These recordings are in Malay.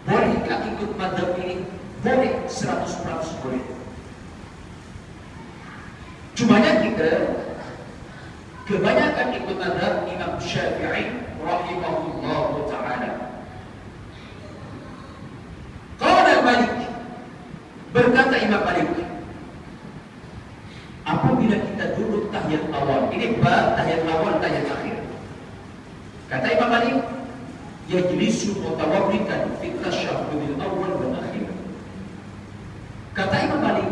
Bolehkah ikut mazhab ini? Boleh, 100% boleh. Cumanya kita kebanyakan ikut mazhab Imam Syafi'i rahimahullah ta'ala. Qala Malik, berkata Imam Malik, apabila kita duduk tahiyat awal, ini bab tahiyat awal, tahiyat akhir. Kata Imam Malik, yajlisu mutawarrikan fi tasyahhudil awal wal akhir. Kata Imam Malik,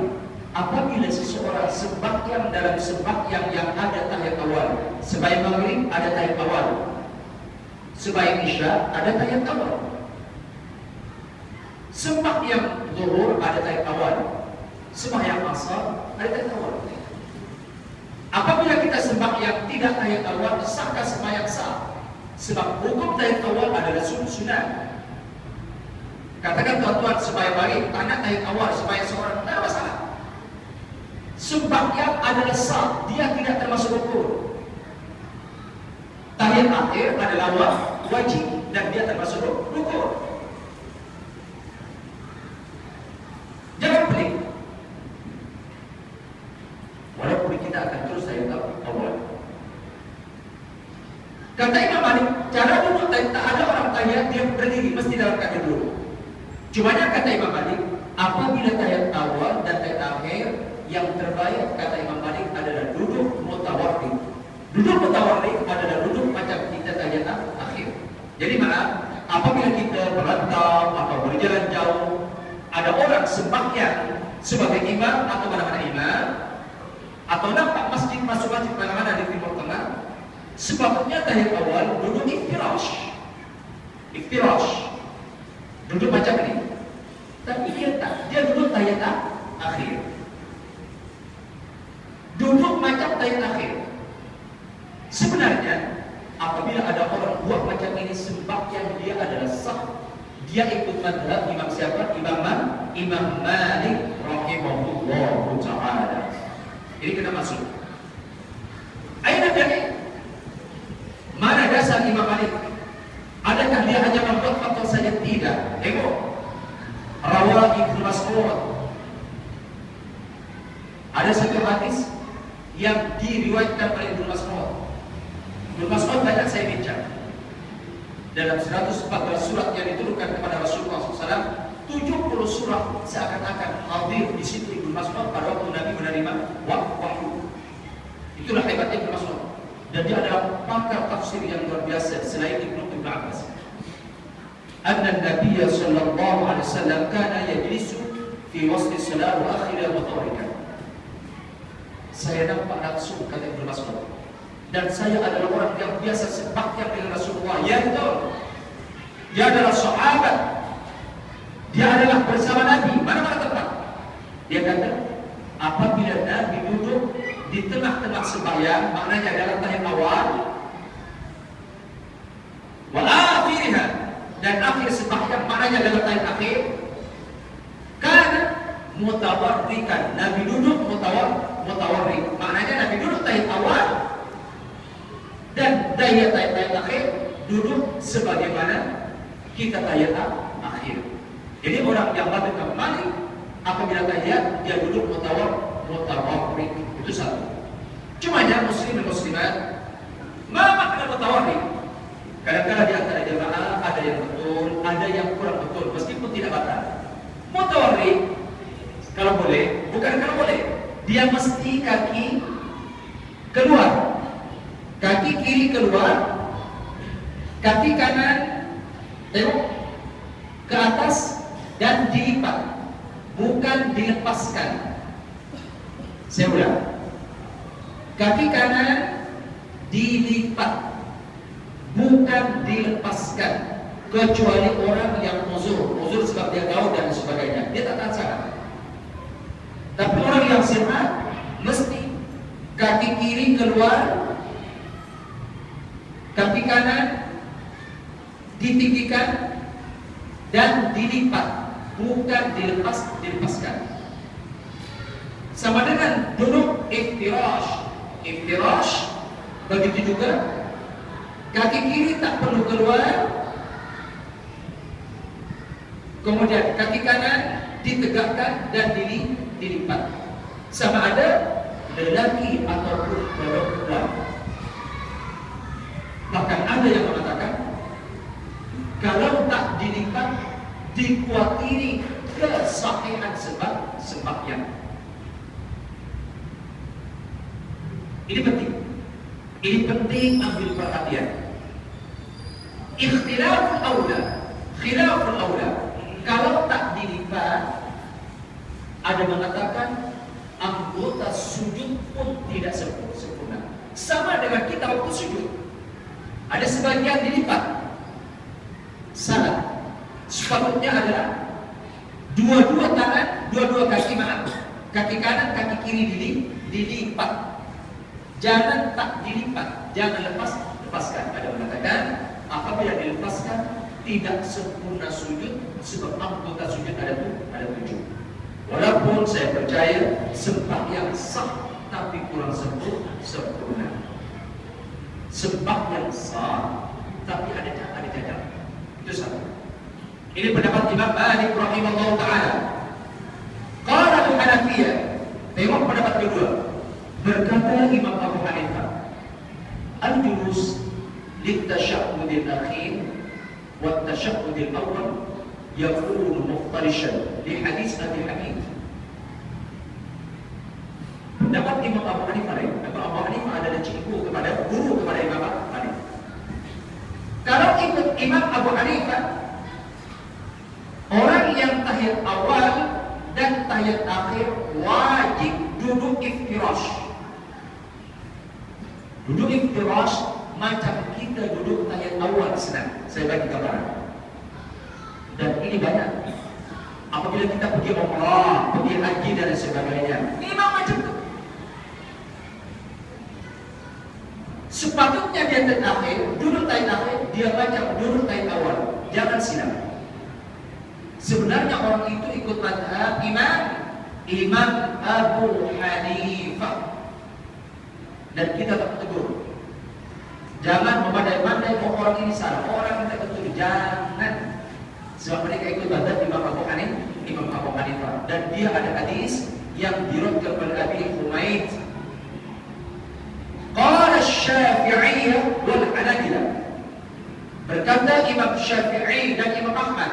apabila seseorang sembahyang dalam sembahyang yang ada tahiyat awal, sembahyang maghrib ada tahiyat awal, sembahyang isya ada tahiyat awal, sembahyang zuhur ada tahiyat awal, sembahyang asar ada tahiyat awal. Apabila kita sembahyang tidak tahiyat awal, sahkah sembahyang sah? Sebab hukum tahiyat awal adalah sunnah. Katakan tuan-tuan sembahyang maghrib tak tahiyat awal, sembahyang seorang tak ada masalah. Sembahyang adalah sah, dia tidak termasuk rukun. Tahiyat akhir adalah wajib dan dia termasuk rukun. Jangan pelik. Walaupun kita akan terus tahiyat awal. Kata Imam Malik, cara duduk tak ada orang tahiyat dia berdiri, mesti dalam keadaan duduk. Cumanya kata Imam Malik, apabila tahiyat awal dan tahiyat akhir, yang terbaik kata Imam Malik adalah duduk mutawarrik. Duduk mutawarrik adalah duduk macam kita tahiyat akhir. Jadi mana? Apabila kita berantau atau berjalan jauh, ada orang sembahyang sebagai imam atau mana-mana imam, atau nampak masjid masuk masjid mana-mana di Timur Tengah, sebabnya tahiyat awal duduk iftirash. Iftirash. Duduk macam ini. Tapi dia tak, dia duduk tahiyat akhir. Duduk macam tahiyat akhir. Sebenarnya apabila ada orang buat macam ini, sembahyang dia adalah sah. Dia ikut mazhab Imam siapa? Imam Malik rahimahullah ta'ala. Ini kita masuk. Aina dalil? Mana dasar Imam Malik? Adakah dia hanya membuat fatwa saja? Tidak. Tengok. Rawah Ibnu Mas'ud. Ada satu hadis yang diriwayatkan oleh Ibnu Mas'ud. Ibnu Mas'ud banyak saya bincang. Dalam 114 surat yang diturunkan kepada Rasulullah SAW, 70 surat seakan-akan hadir di situ Ibnu Mas'ud pada waktu Nabi menerima wahyu. Itulah hebatnya Ibnu Mas'ud. Dan dia adalah pakar tafsir yang luar biasa selain Ibnu Abbas. Anna Nabi sallallahu alaihi wasallam kana yajlisu fi wasli salat wa akhirah mutawarrikan. Saya nampak langsung kata Ibnu Mas'ud, dan saya adalah orang yang biasa sembahyang dengan Rasulullah. Ya betul. Dia adalah sahabat. Dia adalah bersama Nabi. Mana-mana tempat. Dia kata, apabila Nabi duduk di tengah-tengah sembahyang, maknanya dalam tahiyat awal, wa akhirha, dan akhir sembahyang, maknanya dalam tahiyat akhir, karena mutawarrikan. Nabi duduk mutawarrik. Maknanya Nabi duduk tahiyat awal dan tahiyat akhir duduk sebagaimana kita tahiyat akhir. Jadi orang yang pada kembali apabila tahiyat dia duduk mutawarrik. Itu satu. Cumanya muslim dan muslimat, apa makna mutawarrik? Kadang-kadang di antara jemaah ada yang betul, ada yang kurang betul, meskipun tidak batal. Mutawarrik kalau boleh, bukan kalau boleh, dia mesti kaki keluar, kaki kiri keluar, kaki kanan tengok ke atas dan dilipat, bukan dilepaskan. Saya ulang, kaki kanan dilipat, bukan dilepaskan, kecuali orang yang uzur sebab dia gaul dan sebagainya, dia tak tahan sangat. Tapi orang yang sehat mesti kaki kiri keluar, kaki kanan ditinggikan dan dilipat, bukan dilepaskan. Sama dengan duduk iftirash. Iftirash begitu juga, kaki kiri tak perlu keluar, Kemudian kaki kanan ditegakkan dan dilipat. Sama ada lelaki ataupun perempuan. Bahkan ada yang mengatakan kalau tak dilipat dikuatiri kesahihan sembahyang. Ini penting. Ini penting ambil perhatian. Khilaful aula. Kalau tak dilipat, ada mengatakan anggota sujud pun tidak sempurna. Sama dengan kita waktu sujud. Ada sebagian dilipat. Salah. Sepatutnya adalah dua-dua tangan, dua-dua kaki, kaki kanan, kaki kiri dilipat. Jangan tak dilipat, jangan lepaskan. Ada mengatakan apabila dilepaskan tidak sempurna sujud sebab anggota sujud ada 7. Walaupun saya percaya sembahyang sah tapi kurang sempurna. Sembahyang sah tapi ada cacat. Itu satu. Ini pendapat Imam Malik rahimahullah taala. Qala al-Hanafiyah. Tengok pendapat kedua. Berkata Imam Abu Hanifah, al-julus lit-tashahhudil akhir wa at-tashahhudil awwal yakunu muftarishan li hadis Abi Hamid. Pendapat Imam Abu Hanifah, Abu Hanifah adalah guru kepada Imam Abu Hanifah. Kalau ikut Imam Abu Hanifah, orang yang tahiyat awal dan tahiyat akhir wajib duduk iftirash. Duduk iftirash macam kita duduk tahiyat awal senang. Saya bagi gambaran. Dan ini banyak. Apabila kita pergi umrah, pergi haji dan sebagainya, memang macam itu. Sepatutnya dia terakhir, duduk tahiyat akhir, dia macam duduk tahiyat awal. Jangan silap. Sebenarnya orang itu ikut mazhab Imam Abu Hanifah. Dan kita tak tegur. Jangan memandai-mandai orang ini salah, orang kita betul. Jangan. Sebab mereka ikut mazhab Imam Abu Hanifah. Dan dia ada hadis yang diriwayatkan oleh Abi Humaid. Qala Asy-Syafi'i wal Hanabilah. Berkata Imam Syafi'i dan Imam Ahmad.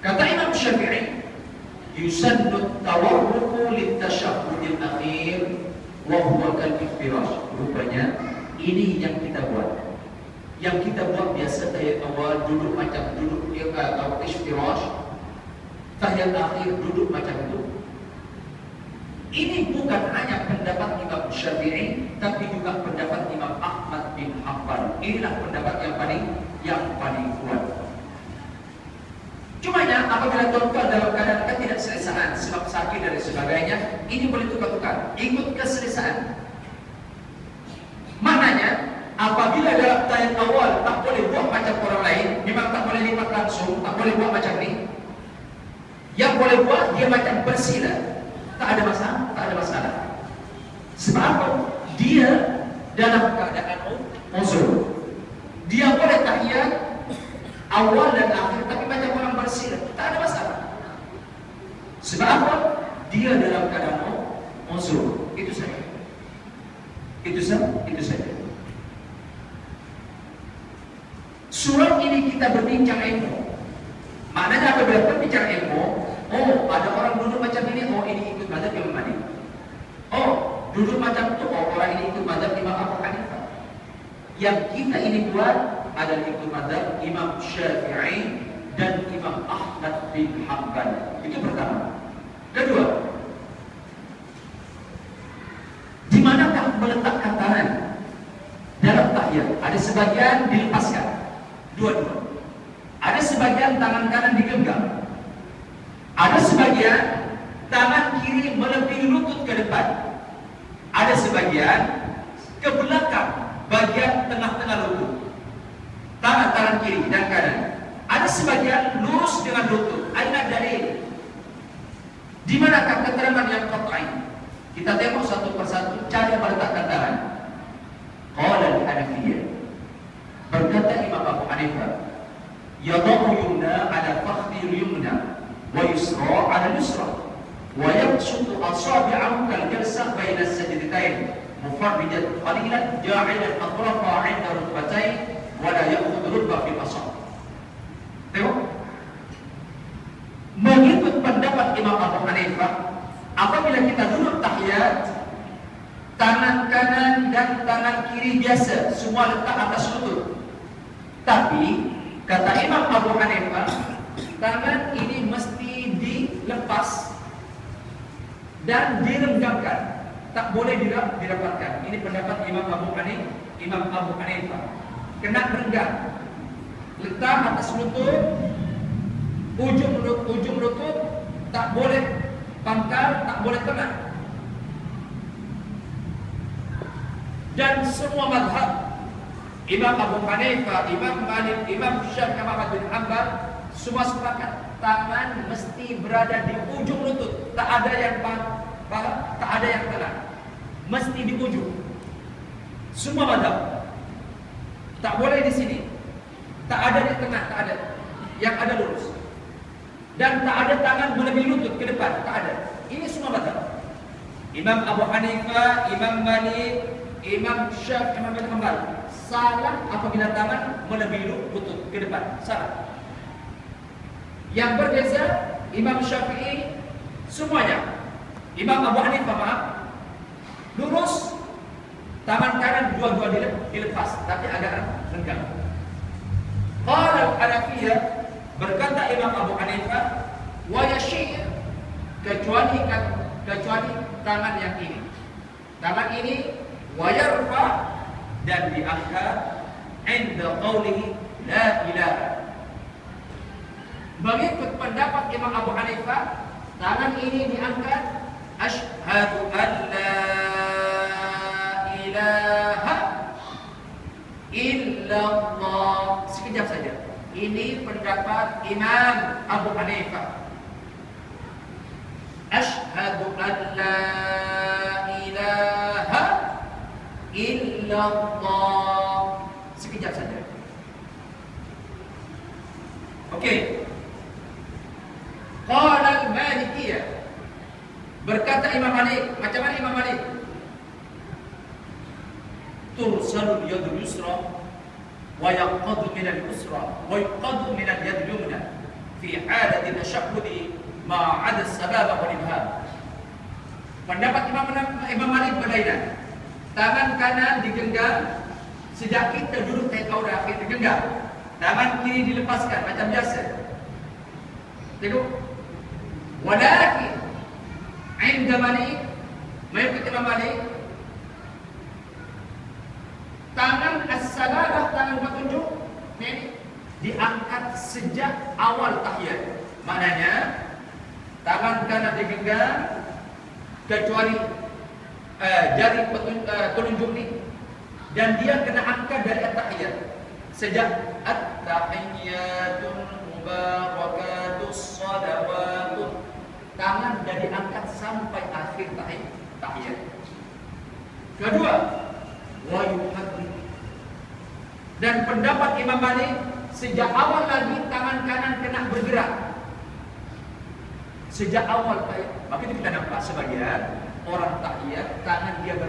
Kata Imam Syafi'i, yusannu tawarruku lit-tashahhudil akhir wa huwa kal-iftirash. Rupanya ini yang kita buat. Yang kita buat biasa tahiyat awal duduk macam duduk iftirash, tahiyat akhir duduk macam itu. Ini bukan hanya pendapat Imam Syafi'i, tapi juga pendapat Imam Ahmad bin Hanbal. Inilah pendapat yang paling kuat. Cumanya apabila tuan-tuan dalam keadaan ketidakselesaan sebab sakit dan sebagainya, ini boleh tukar-tukar, ikut keselesaan. Maknanya apabila dalam tahiyat awal tak boleh buat macam orang lain, memang tak boleh lipat langsung, tak boleh buat macam ni. Yang boleh buat dia macam bersila, tak ada masalah. Sebab apa? Dia dalam keadaan uzur. Dia boleh tahiyat awal dan akhir tapi macam orang bersila, tak ada masalah. Sebab apa? Dia dalam keadaan uzur. Itu saja. Surat ini kita berbincang ilmu. Maknanya apabila berbincang ilmu, ada orang duduk macam ini, ini ikut mazhab Imam Malik. Duduk macam itu, orang ini ikut mazhab Imam Abu Hanifah. Yang kita ini buat adalah ikut mazhab Imam Syafi'i dan Imam Ahmad bin Hanbal. Itu pertama. Kedua, di manakah meletakkan tangan dalam tahiyat? Ada sebagian dilepaskan, dua-dua. Ada sebagian tangan kanan digenggam. Ada sebagian tangan kiri melebihi lutut ke depan. Ada sebagian ke belakang, bagian tengah-tengah lutut. Tangan kiri dan kanan. Ada sebagian lurus dengan lutut. Aina dalil. Di manakah keterangan yang qat'i? Kita tengok satu persatu cara meletakkan tangan. Qala al-Hanafiyah. Berkata Imam Abu Hanifah, yadau yumna ala fakhdi yumna wa yusra ala yusra wa yabsutu asabi'ahu kal jalsah baina as-sajdatain mufarrijan qalilan ja'ilan atrafa 'inda rukbatain wa la ya'khudhu rukbah fil asab. Tengok, mengikut pendapat Imam Abu Hanifah, apabila kita duduk tahiyat, tangan kanan dan tangan kiri biasa semua letak atas lutut. Tapi kata Imam Abu Hanifah, tangan ini mesti dilepas dan direnggangkan, tak boleh dirapatkan. Ini pendapat Imam Abu Hanifah. Kena renggang, letak atas lutut, ujung lutut tak boleh pangkal, tak boleh kena. Dan semua mazhab, Imam Abu Hanifah, Imam Malik, Imam Syafi'i, Ahmad bin Hanbal, semua sepakat tangan mesti berada di ujung lutut. Tak ada yang tak ada yang kena, mesti di ujung. Semua mazhab. Tak boleh di sini, tak ada di tengah, tak ada. Yang ada lurus. Dan tak ada tangan melebihi lutut ke depan, tak ada. Ini semua mazhab. Imam Abu Hanifah, Imam Malik, Imam Syafi'i, Ahmad bin Hanbal, salah apabila tangan melebihi lutut ke depan, salah. Yang berbeza Imam Syafi'i semuanya. Imam Abu Hanifah maaf, lurus, tangan kanan dua-dua dilepas, tapi agak renggang. Qala al-Hanafiyah, berkata Imam Abu Hanifah, wa yashi', kecuali tangan yang ini. Tangan ini wa yarfa, dan diangkat inda qawlihi la ilaha. Mengikut pendapat Imam Abu Hanifah, tangan ini diangkat asyhadu an la ilaha illallah. Sekejap saja. Ini pendapat Imam Abu Hanifah. Asyhadu an la ilaha illallah. Sekejap saja. Okey. Qala al-Malikiyah, berkata Imam Malik, macam mana Imam Malik? Tursalul yadul yusra wa yaqadu min al-usra wa yuqadu min al-yad al-yumna fi halati tashahhudi ma'ad as-sababa wal ibham. Pendapat Imam Malik berbeda. Tangan kanan digenggam sejak kita duduk tahiyat awal, kita genggam. Tangan kiri dilepaskan macam biasa. Tengok. Walakin 'inda Malik, mengikut Imam Malik, tangan as-sababah, tangan petunjuk ini diangkat sejak awal tahiyat. Maknanya tangan kanan digenggam kecuali jari telunjuk ni, dan dia kena angkat dari tahiyat sejak at-tahiyyatul mubarakatus salawatun. Tangan dah diangkat sampai akhir tahiyat. Kedua, wa yuhaddi. Dan pendapat Imam Malik, sejak awal lagi tangan kanan kena bergerak. Sejak awal tahiyat. Maka itu kita nampak sebagian orang tahiyat tangan dia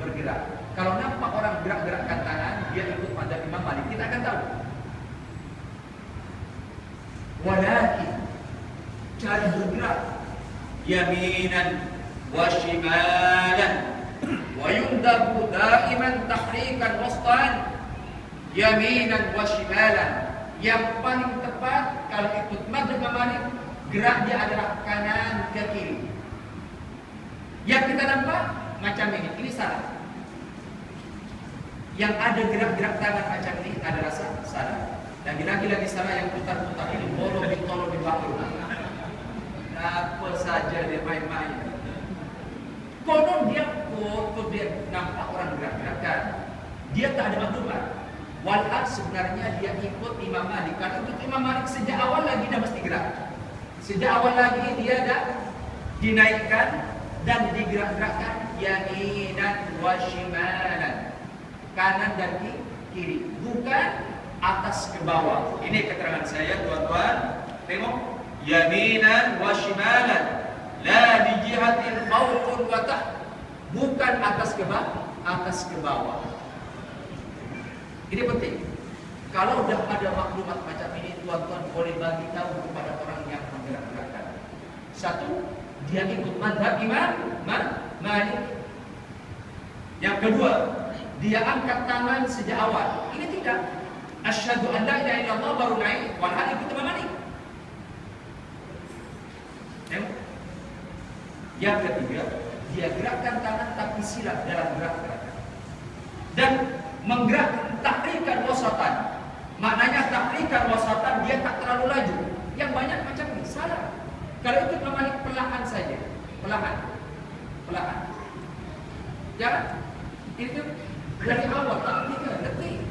bergerak. Kalau nampak orang gerak-gerakkan tangan, dia ikut pada Imam Malik, kita akan tahu. Walakin cara bergerak yaminan wa shimalan wa yundabu daiman tahrikan wastan yaminan wa shimalan. Yang paling tepat kalau ikut mazhab Imam Malik, gerak dia adalah kanan ke kiri. Yang kita nampak macam ini salah. Yang ada gerak-gerak tangan macam ini adalah salah. Dan lagi-lagi salah yang putar-putar ini bolo di waktu. Apa saja dia main-main. Konon dia nampak orang gerak-gerakan, dia tak ada maklumat. Walhal sebenarnya dia ikut Imam Malik. Kalau ikut Imam Malik sejak awal lagi dah mesti gerak. Sejak awal lagi dia dah dinaikkan dan digerak-gerakkan yaminan wa shimalan, kanan dan kiri. Bukan atas ke bawah. Ini keterangan saya, tuan-tuan. Tengok, yaminan wa shimalan, la di jihatin fawqun wa taht. Bukan atas ke bawah, atas ke bawah. Ini penting. Kalau sudah ada maklumat macam ini, tuan-tuan boleh bagi tahu kepada orang yang menggerak-gerakkan. Satu, dia ikut mazhab Imam Malik. Yang kedua, dia angkat tangan sejak awal. Ini tidak. Asyhadu an la ilaha illallah baru naik, walhal ikut Imam Malik. Yang ketiga, dia gerakkan tangan tapi silap dalam gerak-gerakan. Dan menggerakkan tahrikan wasatan. Maknanya tahrikan wasatan dia tak terlalu laju. Yang banyak macam ini salah. Kalau ikut Imam Malik perlahan saja, perlahan. Jangan itu dari awal tak detik.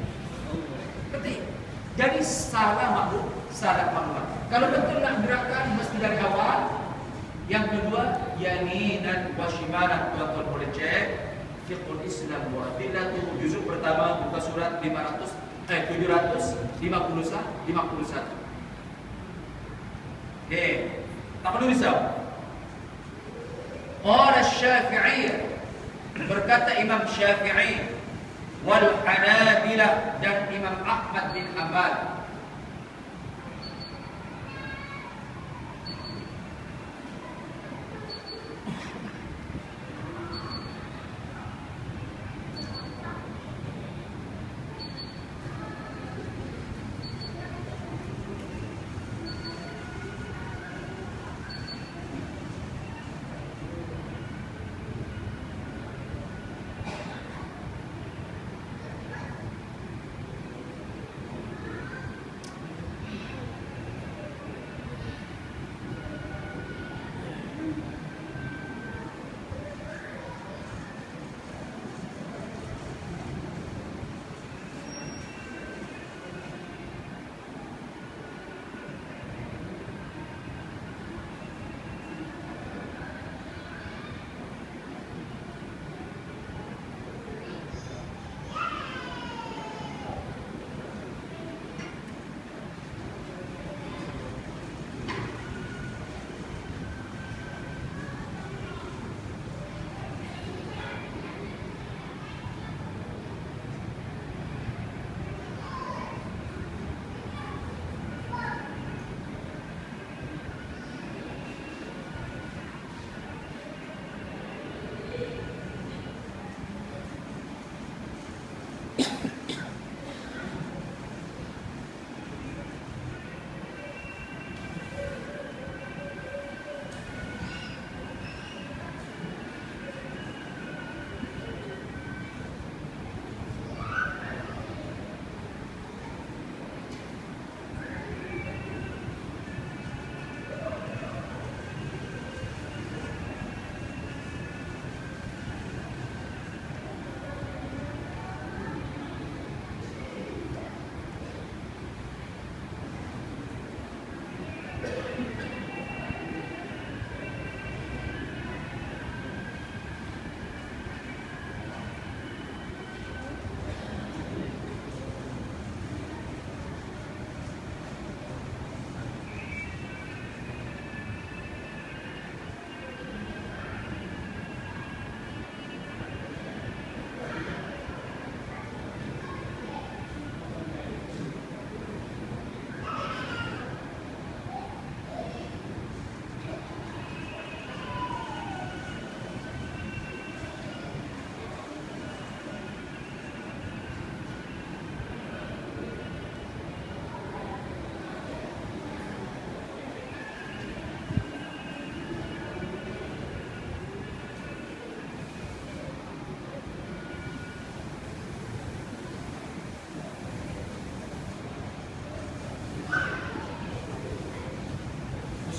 Jadi salah maklumat. Kalau betul nak gerakan mesti dari awal. Yang kedua, yaminan wa shimalan, tuan-tuan boleh cek Fiqhul Islam wa Adillatuh juzuk pertama buka surat 751. Oke, tak perlu risau. Qala Syafi'iyah, berkata Imam Syafi'i, wal Hanabilah, dan Imam Ahmad bin Hanbal.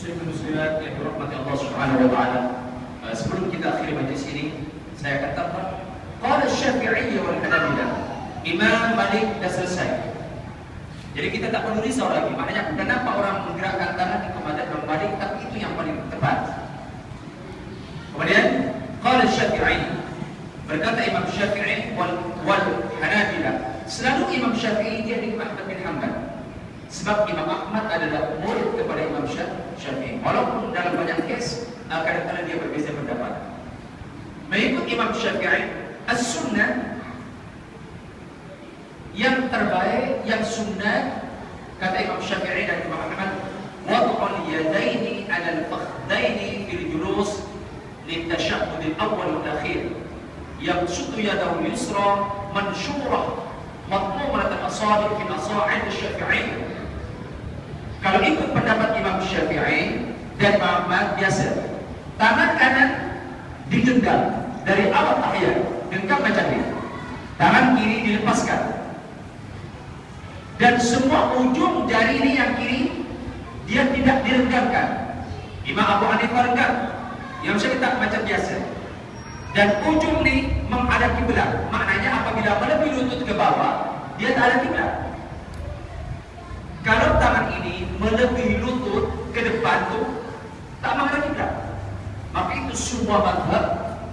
Muslimat yang dirahmati Allah Subhanahu wa taala. Sebelum kita akhiri majlis ini, saya katakan qala Syafi'i wal Hanabilah. Imam Malik dah selesai. Jadi kita tak perlu risau lagi. Maknanya kenapa orang menggerakkan tangan di mazhab Imam Malik, tapi itu yang paling tepat. Kemudian qala Syafi'i, berkata Imam Syafi'i wal Hanabilah, selalu Imam Syafi'i dia dengan Ahmad bin Hanbal. Sebab Imam Ahmad adalah murid kepada Imam Syafi'i. Walaupun dalam banyak kes kadang-kadang dia berbeza pendapat. Mengikut Imam Syafi'i, as-sunnah yang terbaik, yang sunnah, kata Imam Syafi'i dan Imam Ahmad, wad'ul yadaini 'ala al-fakhdaini fil julus litashahhud al-awwal wal akhir. Yabsutu yadahu al-yusra manshurah madmumat al-asabi' fi asa'id al-Syafi'i. Kalau ikut pendapat Imam Syafi'i dan Imam Ahmad biasa, tangan kanan digenggam dari awal tahiyat, genggam macam ini. Tangan kiri dilepaskan. Dan semua ujung jari ini yang kiri dia tidak direnggangkan. Imam Abu Hanifah renggang, yang saya tak macam biasa. Dan ujung ini menghadap kiblat. Maknanya apabila melebihi lutut ke bawah, dia tak ada kiblat. Kalau tangan ini melebihi lutut ke depan tu tak menghadap kiblat. Maka itu semua mazhab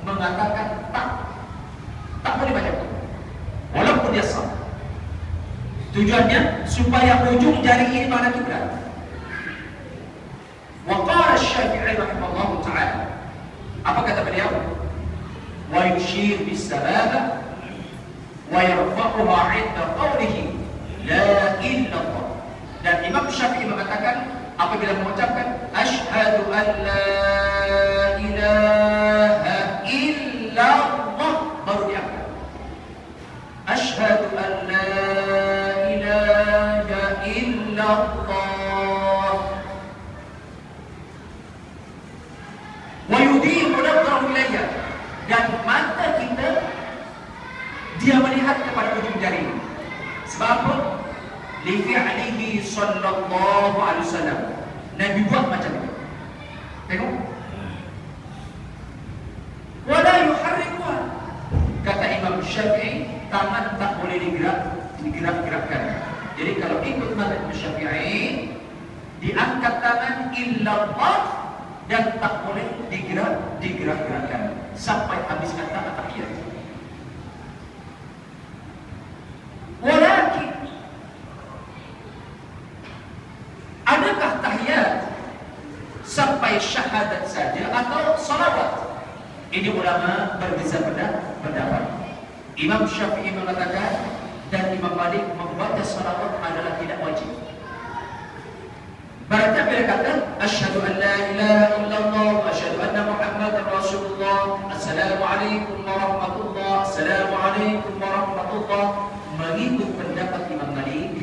mengatakan tak boleh baca itu. Walaupun dia sah. Tujuannya supaya ujung jari ini menghadap kiblat. Wa qala Asy-Syafi'i rahimahullahu ta'ala. Apa kata beliau? Wa yushir bis-sababa wa yarfa'uha 'inda qawlihi la illallah. Dan Imam Syafi'i mengatakan apabila mengucapkan asyhadu an la ilaha illallah baru diangkat. Asyhadu an la ilaha illallah wa yudimu nadrahu ilayya, dan mata kita dia melihat kepada ujung jari. Sebab apa? Li fi'lihi sallallahu alaihi wasallam. Nabi buat macam itu. Tengok. Wala yuharrikuha. Kata Imam Syafi'i, tangan tak boleh digerak-gerakkan. Jadi kalau ikut mazhab Syafi'i, diangkat tangan illallah dan tak boleh digerak-gerakkan sampai habis kata tahiyat. Walakin adakah tahiyat sampai syahadat saja atau salawat? Ini ulama berbeza pendapat. Imam Syafi'i mengatakan dan Imam Malik membaca salawat adalah tidak wajib. Berarti bila kata asyhadu an la ilaha illallah wa asyhadu anna Muhammadar Rasulullah, assalamualaikum warahmatullah, assalamualaikum warahmatullah, mengikut pendapat Imam Malik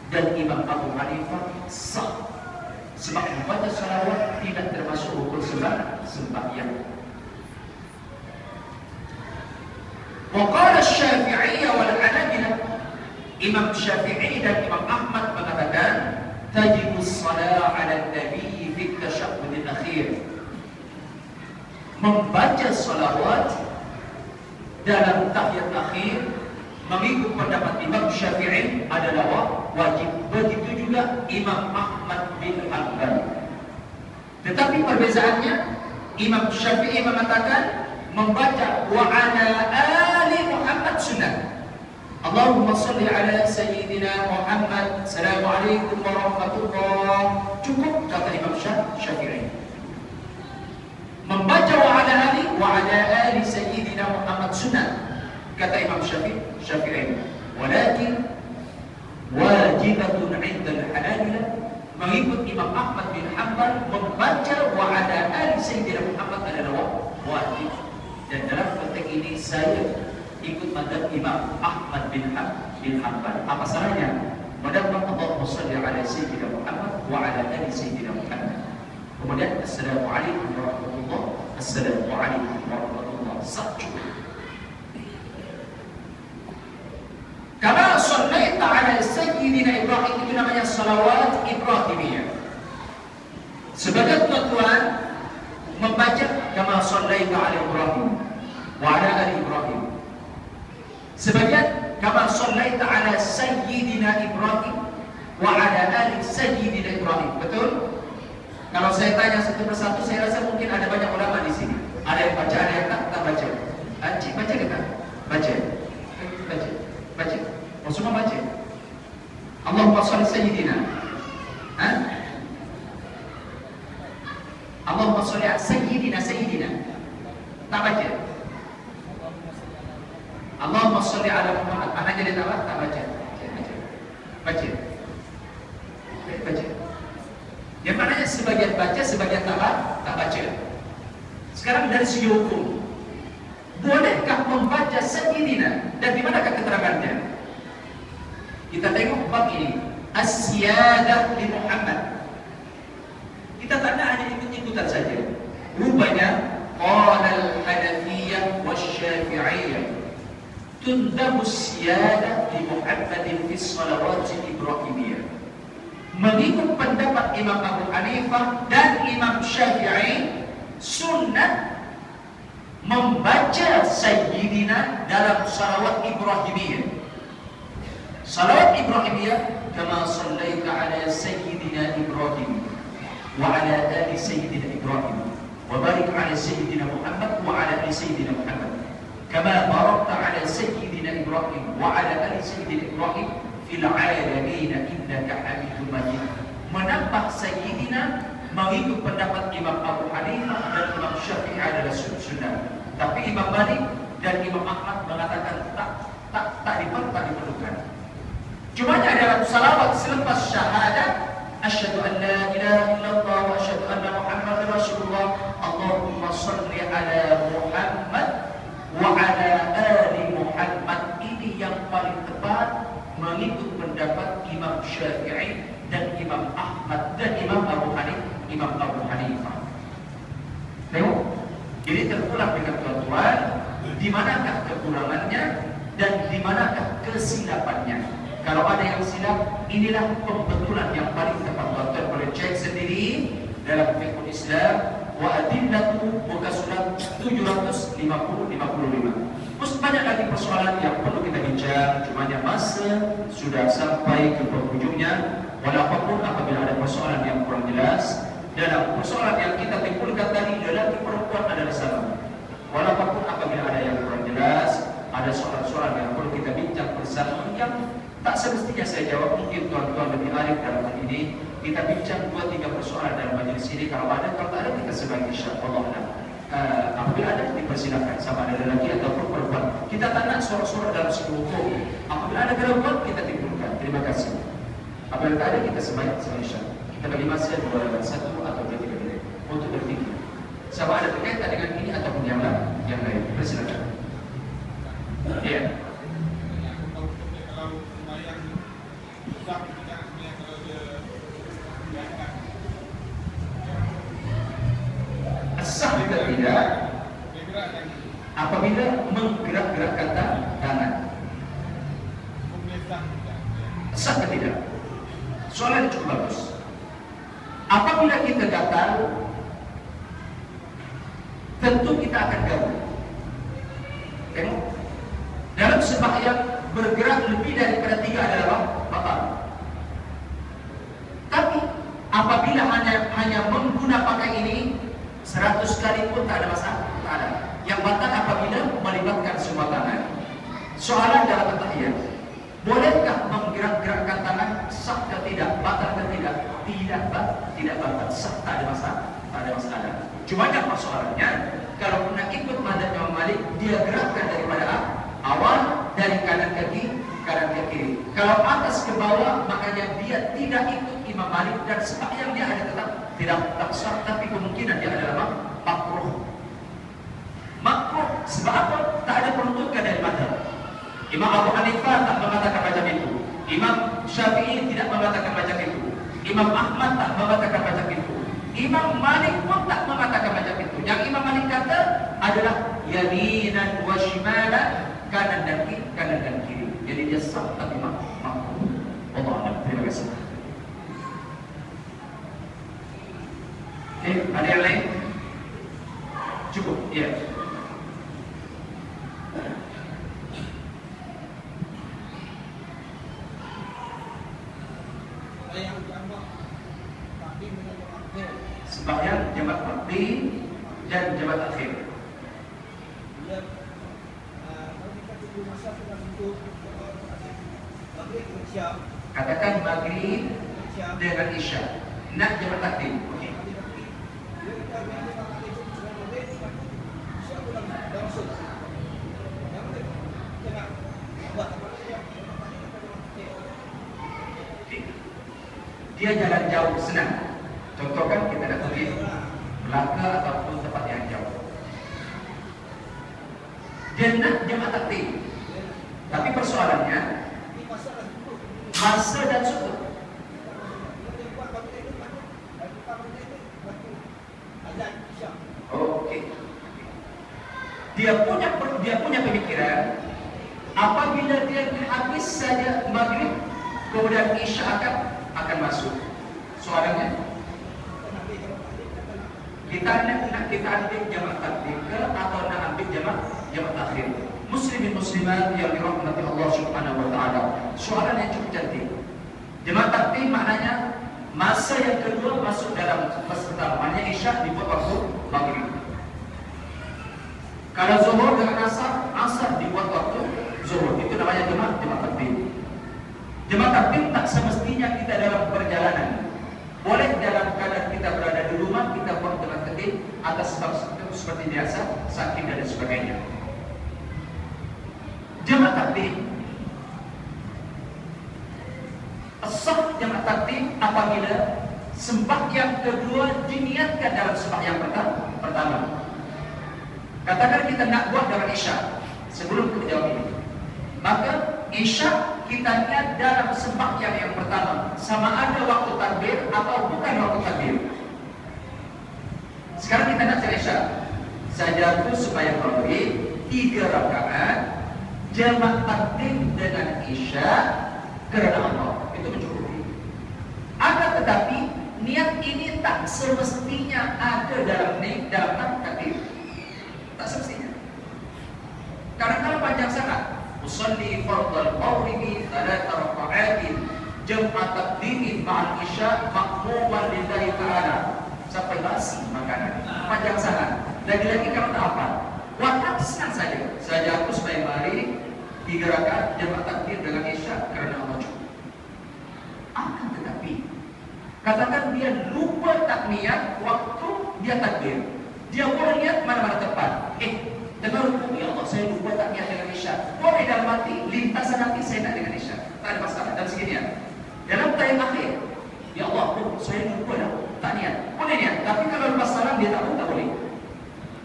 dan Imam Abu Hanifah sah. Sebab membaca salawat tidak termasuk rukun sembahyang. Wa qala Asy-Syafi'i wal Hanabilah, Imam Syafi'i dan Imam Ahmad mengatakan tajibu shalah 'ala nabi fi at-tashahhud al-akhir. Membaca salawat dalam tahiyat akhir mengikut pendapat Imam Syafi'i adalah wajib. Begitu juga Imam Ahmad bin Hanbal. Tetapi perbezaannya, Imam Syafi'i mengatakan membaca wa ala ali Muhammad sunnah. Allahumma salli ala sayyidina Muhammad, assalamualaikum warahmatullah, cukup kata Imam Syafi'i. Membaca wa ala ali sayyidina Muhammad sunnah kata Imam Syafi'i. Walakin wajibatun 'inda al-Hanabilah, mengikut Imam Ahmad bin Hanbal, membaca wa ala ali sayyidina Muhammad adalah wajib. Dan dalam konteks ini saya ikut mazhab Imam Ahmad bin Hanbal. Apa salahnya? Madam Allahumma shalli ala sayyidina Muhammad wa ala ali sayyidina Muhammad. Kemudian assalamualaikum warahmatullah, assalamualaikum warahmatullah. Satu. Kama shallaita ala sayyidina Ibrahim, itu namanya salawat Ibrahimiyah. Sebagai tuan-tuan membaca kama shallaita ala Ibrahim wa ala ali Ibrahim. Sebagian kama shallaita ala sayyidina Ibrahim wa ala ali sayyidina Ibrahim. Betul? Kalau saya tanya satu persatu, saya rasa mungkin ada banyak ulama di sini. Ada yang baca, ada yang tak baca. Encik baca ke tak? Baca. Baca. Rasulullah baca. Allahumma shalli sayyidina. Allahumma shalli ala sayyidina sayyidina. Tak baca. Allahumma shalli ala Muhammad. Anak jadi tak baca. Baca. Baca. Yang mananya sebagian baca, sebagian tak baca. Sekarang dari segi hukum, bolehkah membaca sayyidina dan di manakah keterangannya? Kita tengok bab ini, as-siyadah li Muhammad. Kita tanda hanya ikut-ikutan saja. Rupanya qala al-Hanafiyyah wasy-Syafi'iyyah tundabu as-siyadah li Muhammadin fi shalawat Ibrahimiyah. Mengikut pendapat Imam Abu Hanifah dan Imam Syafi'i, sunnah membaca sayyidina dalam salawat Ibrahimiyah. Salawat Ibrahimiyah, kama sallaita ala sayyidina Ibrahim wa ala ali sayyidina Ibrahim wa barik ala sayyidina Muhammad wa ala ali sayyidina Muhammad kama barakta ala sayyidina Ibrahim wa ala ali sayyidina Ibrahim fil alamin innaka Hamidum Majid. Menambah sayyidina mengikut pendapat Imam Abu Hanifah dan Imam Syafi'i adalah sunnah. Tapi Imam Malik dan Imam Ahmad mengatakan tak diperlukan. Cuma dalam salawat selepas syahadat, asyhadu an la ilaha illallah wa asyhadu anna Muhammadar Rasulullah, Allahumma shalli ala Muhammad wa ala ali Muhammad. Ini yang paling tepat mengikut pendapat Imam Syafi'i dan Imam Ahmad dan Imam Abu Hanifah. Tengok, jadi terulang dengan tuan-tuan, di manakah kekurangannya dan di manakah kesilapannya. Kalau ada yang silap, inilah pembetulan yang paling tepat. Tuan-tuan boleh cek sendiri dalam Fiqhul Islam wa adillatu muka surat 755. Terus banyak lagi persoalan yang perlu kita bincang, cumanya masa sudah sampai ke penghujungnya. Walaupun apabila ada persoalan yang kurang jelas, dalam persoalan yang kita timbulkan tadi, lelaki perempuan adalah sama. Walaupun apabila ada yang kurang jelas, ada soalan-soalan yang perlu kita bincang bersama yang tak semestinya saya jawab. Mungkin tuan-tuan lebih arif dalam hal ini. Kita bincang 2-3 persoalan dalam majelis ini. Kalau ada kita sebagai insyaAllah. Apabila ada, dipersilakan sama ada lelaki ataupun perempuan. Kita tanya suara-suara dalam segi hukum. Apabila ada keraguan, kita timbulkan. Terima kasih. Apabila tak ada, kita sebaik insyaAllah. Kita bagi masa 2-1 atau 2-3 menit untuk berfikir. Sama ada berkaitan dengan ini ataupun yang lain. Persilakan. Ya. Sah juga tidak apabila menggerak-gerakkan tangan. Sah atau tidak? Soalan cukup bagus. Apabila kita gatal, tentu kita akan gabung. Tengok, dalam sembahyang bergerak lebih daripada 3 adalah batal. Tapi apabila hanya mengguna pakai ini 100 kali pun tak ada masalah, tak ada. Yang batal apabila melibatkan semua tangan. Soalan dalam tahiyat, bolehkah menggerak-gerakkan tangan? Sah atau tidak? Batal atau tidak? Tidak batal. Sah, tak ada masalah. Cuma yang persoalannya, kalau nak ikut mazhab Imam Malik, dia gerakkan daripada awal dari kanan ke kiri. Kalau atas ke bawah, makanya dia tidak ikut Imam Malik dan sembahyang dia ada tetap tidak sah, tapi kemungkinan dia adalah makruh. Sebab apa? Tak ada penuntukan dari mazhab. Imam Abu Hanifah tak mengatakan macam itu. Imam Syafi'i tidak mengatakan macam itu. Imam Ahmad tak mengatakan macam itu. Imam Malik pun tak mengatakan macam itu. Yang Imam Malik kata adalah yaminan wa shimalan, kanan dan kiri. Jadi dia sah tapi makruh. Allah, terima kasih. Ada yang lain? Cukup, ya. Sembahyang jamak takdim dan jamak akhir. Katakan maghrib dengan isya. Nak jamak takdim. Dia jalan jauh senang. Contohkan kita nak pergi Melaka ataupun tempat yang jauh. Dia nak jamak takdim. Tapi persoalannya masa dan sudut. Okey. Dia punya pemikiran apabila dia habis saja maghrib kemudian isya akan masuk. Soalannya kita nak kita ambil jamak takdim ke atau nak ambil jamak takhir? Muslimin muslimat yang dirahmati Allah Subhanahu wa taala. Soalan yang cukup cantik. Jamak takdim maknanya masa yang kedua masuk dalam masa pertama. Maknanya isya dibuat waktu maghrib. Kalau zuhur dengan asar dibuat waktu zuhur. Itu namanya jamak takdim. Jamak takdim tak semestinya kita dalam perjalanan. Boleh dalam keadaan kita berada di rumah kita buat jamak takdim atas sebab seperti biasa, sakit dan sebagainya. Jamak takdim sah jamak takdim apabila sembahyang kedua diniatkan dalam sembahyang pertama. Katakan kita nak buat dengan isya. Sebelum kita jawab ini, maka isya kita niat dalam sembahyang yang pertama, sama ada waktu takbir atau bukan waktu takbir. Sekarang kita nak cari isya. Saja tu sembahyang maghrib 3 rakaat jamak takdim dengan isya kerana Allah. Itu mencukupi. Akan tetapi niat ini tak semestinya ada dalam takdim. Tak semestinya. Karena kalau panjang sangat, usolli fardal maghribi 3 raka'atin jamak takdim ma'al isya maqmuman lillahi ta'ala. Sampai basi makanan. Panjang sangat. Lagi-lagi kalau tak apa, waktu senang saja. Saja aku supaya mari 3 rakaat jamak takdim dengan isya kerana Allah cukup. Akan tetapi katakan dia lupa tak niat waktu dia takbir. Dia boleh niat mana-mana tempat. Dengar hukum, ya Allah saya lupa tak niat dengan isya. Boleh dalam hati, lintasan hati saya nak dengan isya. Tak ada masalah dalam seginian. Dalam tayang akhir, ya Allah saya lupa dah tak niat. Boleh niat, tapi kalau lepas salam dia tak boleh.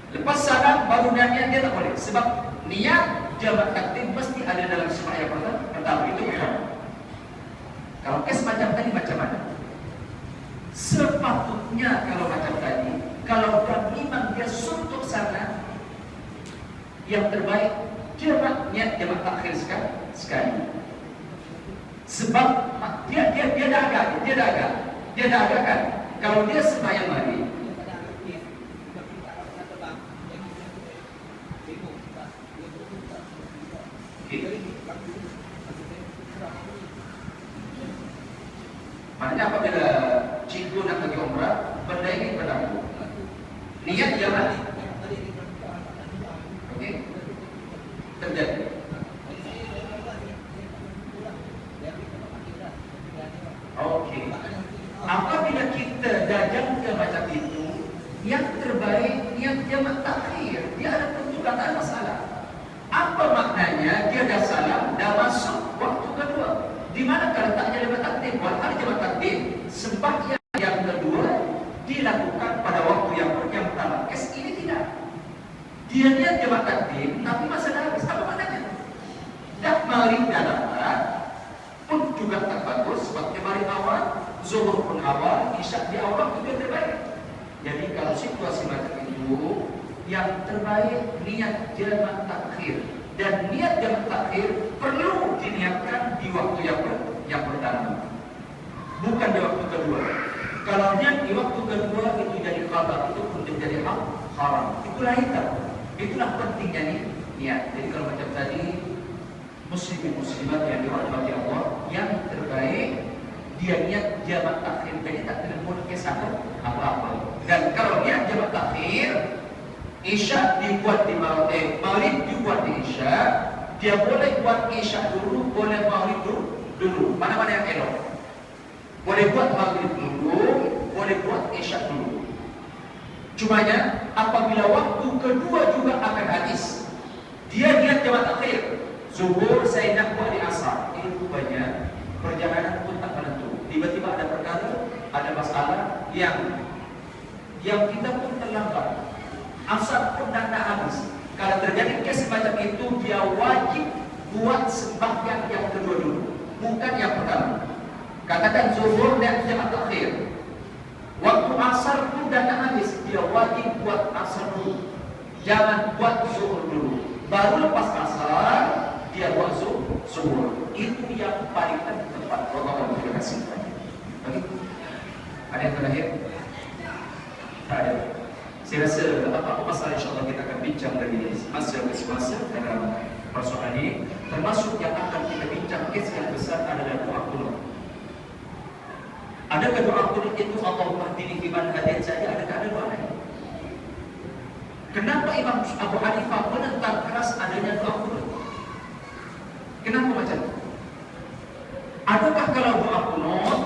Lepas salam baru niat dia tak boleh. Sebab niat jamak takdim mesti ada dalam sembahyang pertama. Itu betul. Kalau kes macam tadi macam mana? Sepatutnya kalau macam tadi, kalau imam dia suntuk sana, yang terbaik niat jamak takhir sekali. Sebab dia dah agak kan. Kalau dia sembahyang maghrib maknanya apabila cikgu nak pergi umrah, benda ini berlaku. Niat jamak terjadi. Okey. Apabila kita dajangkan macam itu, yang terbaik niat jamak takhir. Dia ada tentukan, tak ada masalah. Apa maknanya dia dah salam, dah masuk waktu kedua. Di mana kalau taknya jamak takdim? Walhal jamak takdim sembahyang yang kedua dilakukan pada waktu yang pertama. Kes ini tidak. Dia niat jamak takdim, tapi masa dah habis. Apa maknanya? Dah maghrib dah dapat pun juga tak bagus. Sebab maghrib awal, zuhur pun awal, isyak di awal itu terbaik. Jadi kalau situasi macam itu, yang terbaik niat jamak takhir. Dan niat jamak takhir perlu diniatkan di waktu yang pertama, bukan di waktu kedua. Kalau niat di waktu kedua itu jadi qada, itu pun jadi haram. Itulah itulah pentingnya niat. Jadi kalau macam tadi, muslimin muslimat yang dirahmati Allah, yang terbaik dia niat jamak takhir. Jadi tak kena pun kisah apa-apa. Dan kalau niat jamak takhir, isya dibuat di maghrib dibuat di isya. Dia boleh buat isya dulu, boleh maghrib dulu. Mana-mana yang elok. Boleh buat maghrib dulu, boleh buat isya dulu. Cumanya apabila waktu kedua juga akan habis, dia niat jamaah akhir, zuhur saya nak buat di asar. Ini rupanya perjalanan pun tak menentu. Tiba-tiba ada perkara, ada masalah yang kita pun terlambat. Asar pun dah nak habis. Kalau terjadi kes semacam itu, dia wajib buat sembahyang yang kedua dulu, bukan yang pertama. Katakan zuhur dan jamaah akhir, waktu asar pun dah nak habis, dia wajib buat asar dulu. Jangan buat zuhur dulu. Baru lepas asar dia buat zuhur. Itu yang paling tepat. Allah terima kasih. Begitu. Ada yang terakhir? Tak ada. Saya rasa apa-apa masalah insyaAllah kita akan bincang dari masa ke semasa dalam persoalan ini. Termasuk yang akan kita bincang kes yang besar adalah doa qunut. Adakah doa qunut itu Allahumma hdini fiman hadait saja? Adakah ada doa lain? Kenapa Imam Abu Hanifah menentang keras adanya doa qunut? Kenapa macam itu? Adakah kalau doa qunut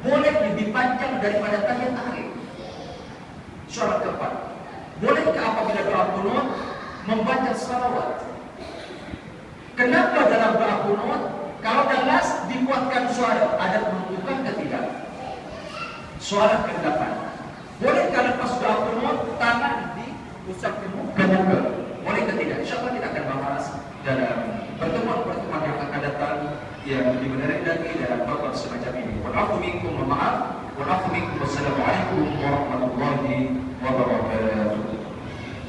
boleh lebih panjang daripada tahiyat akhir? Syarat keempat, bolehkah apabila doa qunut membaca salawat? Kenapa dalam doa qunut kalau dah last dikuatkan suara, ada menentukan ke tidak? Soalan ke-8, bolehkah lepas doa qunut tangan diusap ke muka? Boleh ke tidak? InsyaAllah kita akan bahas dalam pertemuan-pertemuan yang akan datang yang lebih menarik lagi dalam bab semacam ini. Wa'afu minkum wa ma'af. Wa'afu minkum. Wassalamualaikum warahmatullahi wabarakatuh.